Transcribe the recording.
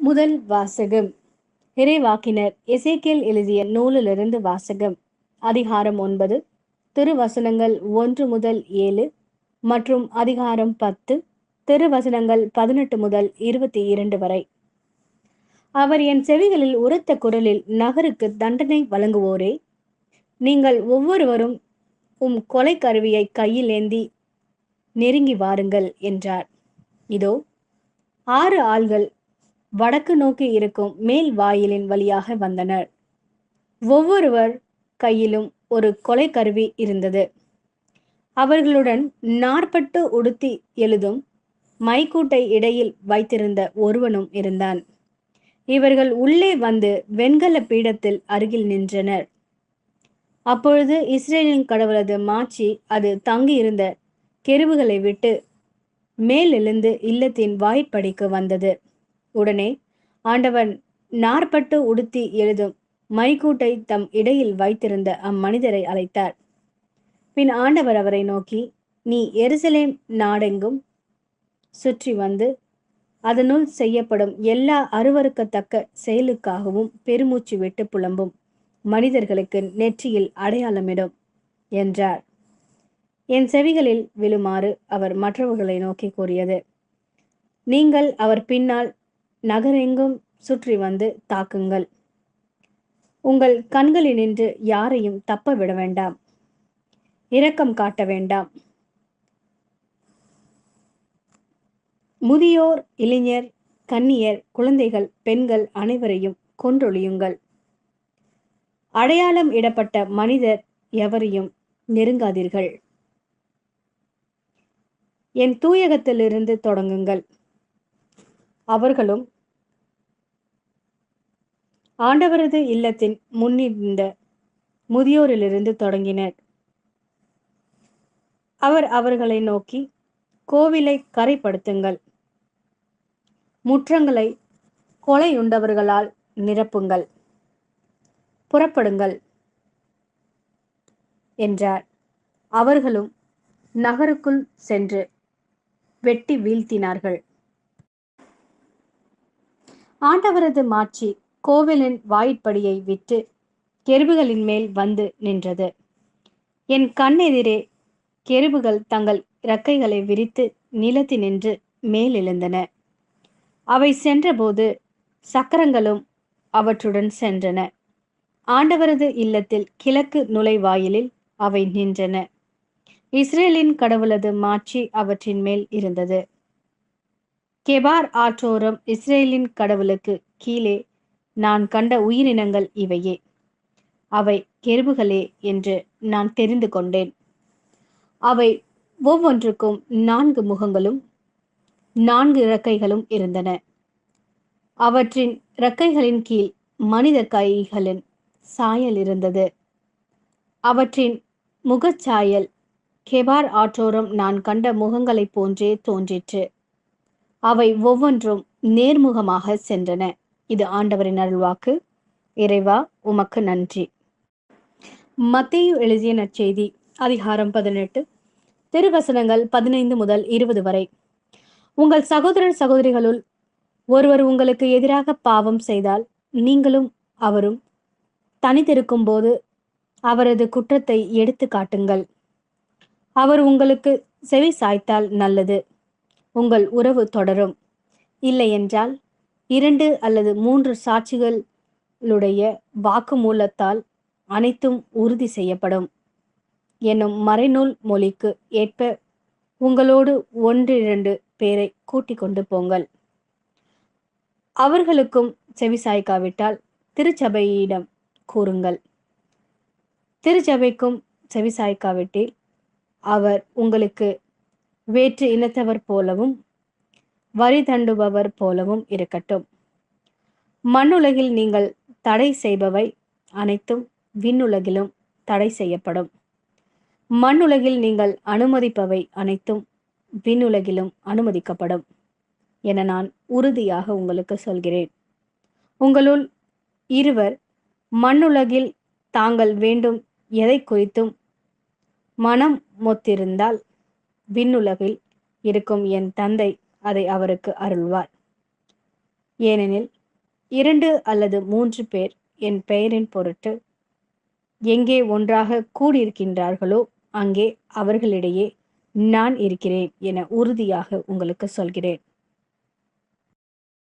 முதல் வாசகம். இறைவாக்கினர் எசேக்கியேல் எழுதிய நூலிலிருந்து வாசகம். அதிகாரம் 9, திருவசனங்கள் 1 முதல் 7 மற்றும் அதிகாரம் 10, திருவசனங்கள் 18 முதல் 22 வரை. அவர் என் செவிகளில் உரத்த குரலில், நகருக்கு தண்டனை வழங்குவோரே, நீங்கள் ஒவ்வொருவரும் கொலை கருவியை கையில் ஏந்தி நெருங்கி வாருங்கள் என்றார். இதோ 6 ஆள்கள் வடக்கு நோக்கி இருக்கும் மேல் வாயிலின் வழியாக வந்தனர். ஒவ்வொருவர் கையிலும் ஒரு கொலை கருவி இருந்தது. அவர்களுடன் நாற்பட்டு உடுத்தி எழுதும் மைக்கூட்டை இடையில் வைத்திருந்த ஒருவனும் இருந்தான். இவர்கள் உள்ளே வந்து வெண்கல பீடத்தில் அருகில் நின்றனர். அப்பொழுது இஸ்ரேலின் கடவுளது மாட்சி அது தங்கியிருந்த கெருபுகளை விட்டு மேலெழுந்து இல்லத்தின் வாய்ப்படிக்கு வந்தது. உடனே ஆண்டவன் நாற்பட்டு உடுத்தி எழுதும் மைக்கூட்டை தம் இடையில் வைத்திருந்த அம்மனிதரை அழைத்தார். பின் ஆண்டவர் அவரை நோக்கி, நீ எருசலேம் நாடெங்கும் சுற்றி வந்து அதனுள் செய்யப்படும் எல்லா அருவருக்கத்தக்க செயலுக்காகவும் பெருமூச்சு விட்டு புலம்பும் மனிதர்களுக்கு நெற்றியில் அடையாளமிடும் என்றார். என் செவிகளில் விழுமாறு அவர் மற்றவர்களை நோக்கி கூறியது, நீங்கள் அவர் பின்னால் நகரெங்கும் சுற்றி வந்து தாக்குங்கள். உங்கள் கண்களினின்று யாரையும் தப்ப விட வேண்டாம். இரக்கம் காட்ட வேண்டாம். முதியோர், இளைஞர், கன்னியர், குழந்தைகள், பெண்கள் அனைவரையும் கொன்றொழியுங்கள். அடையாளம் இடப்பட்ட மனிதர் எவரையும் நெருங்காதீர்கள். என் தூயகத்திலிருந்து தொடங்குங்கள். அவர்களும் ஆண்டவரது இல்லத்தின் முன்னிருந்த முதியோரிலிருந்து தொடங்கினர். அவர் அவர்களை நோக்கி, கோவிலை கரைப்படுத்துங்கள், முற்றங்களை கொலையுண்டவர்களால் நிரப்புங்கள், புறப்படுங்கள் என்றார். அவர்களும் நகருக்குள் சென்று வெட்டி வீழ்த்தினார்கள். ஆண்டவரது மாட்சி கோவிலின் வாயிற்படியை விட்டு கெருபுகளின் மேல் வந்து நின்றது. என் கண்ணெதிரே கெருபுகள் தங்கள் இறக்கைகளை விரித்து நிலத்தினின்று மேலெழுந்தன. அவை சென்றபோது சக்கரங்களும் அவற்றுடன் சென்றன. ஆண்டவரது இல்லத்தில் கிழக்கு நுழைவாயிலில் அவை நின்றன. இஸ்ரேலின் கடவுளது மாட்சி அவற்றின் மேல் இருந்தது. கெபார் ஆற்றோரம் இஸ்ரேலின் கடவுளுக்கு கீழே நான் கண்ட உயிரினங்கள் இவையே. அவை கெருபுகளே என்று நான் தெரிந்து கொண்டேன். அவை ஒவ்வொன்றுக்கும் 4 முகங்களும் 4 இறக்கைகளும் இருந்தன. அவற்றின் இறக்கைகளின் கீழ் மனித கைகளின் சாயல் இருந்தது. அவற்றின் முகச்சாயல் கெபார் ஆற்றோரம் நான் கண்ட முகங்களைப் போன்றே தோன்றிற்று. அவை ஒவ்வொன்றும் நேர்முகமாக சென்றன. இது ஆண்டவரின் அருள்வாக்கு. இறைவா, உமக்கு நன்றி. மத்தேயு எழுதிய நற்செய்தி. அதிகாரம் 18, திருவசனங்கள் 15 முதல் 20 வரை. உங்கள் சகோதரர் சகோதரிகளுள் ஒருவர் உங்களுக்கு எதிராக பாவம் செய்தால், நீங்களும் அவரும் தனித்திருக்கும் போது அவரது குற்றத்தை எடுத்து காட்டுங்கள். அவர் உங்களுக்கு செவி சாய்த்தால் நல்லது, உங்கள் உறவு தொடரும். இல்லையென்றால் 2 அல்லது 3 சாட்சிகளுடைய வாக்குமூலத்தால் அனைத்தும் உறுதி செய்யப்படும் என்னும் மறைநூல் மொழிக்கு ஏற்ப உங்களோடு 1-2 பேரை கூட்டிக் கொண்டு போங்கள். அவர்களுக்கும் செவிசாய்க்காவிட்டால் திருச்சபையிடம் கூறுங்கள். திருச்சபைக்கும் செவிசாய்க்காவிட்டில் அவர் உங்களுக்கு வேற்று இனத்தவர் போலவும் வரி தண்டுபவர் போலவும் இருக்கட்டும். மண்ணுலகில் நீங்கள் தடை செய்பவை அனைத்தும் விண்ணுலகிலும் தடை செய்யப்படும். மண்ணுலகில் நீங்கள் அனுமதிப்பவை அனைத்தும் விண்ணுலகிலும் அனுமதிக்கப்படும் என நான் உறுதியாக உங்களுக்கு சொல்கிறேன். உங்களுள் இருவர் மண்ணுலகில் தாங்கள் வேண்டும் எதை குறித்தும் மனம் மொத்திருந்தால், விண்ணுலகில் இருக்கும் என் தந்தை அதை அவருக்கு அருள்வார். ஏனெனில் 2 அல்லது 3 பேர் என் பெயரின் பொருட்டு எங்கே ஒன்றாக கூடியிருக்கின்றார்களோ அங்கே அவர்களிடையே நான் இருக்கிறேன் என உறுதியாக உங்களுக்கு சொல்கிறேன்.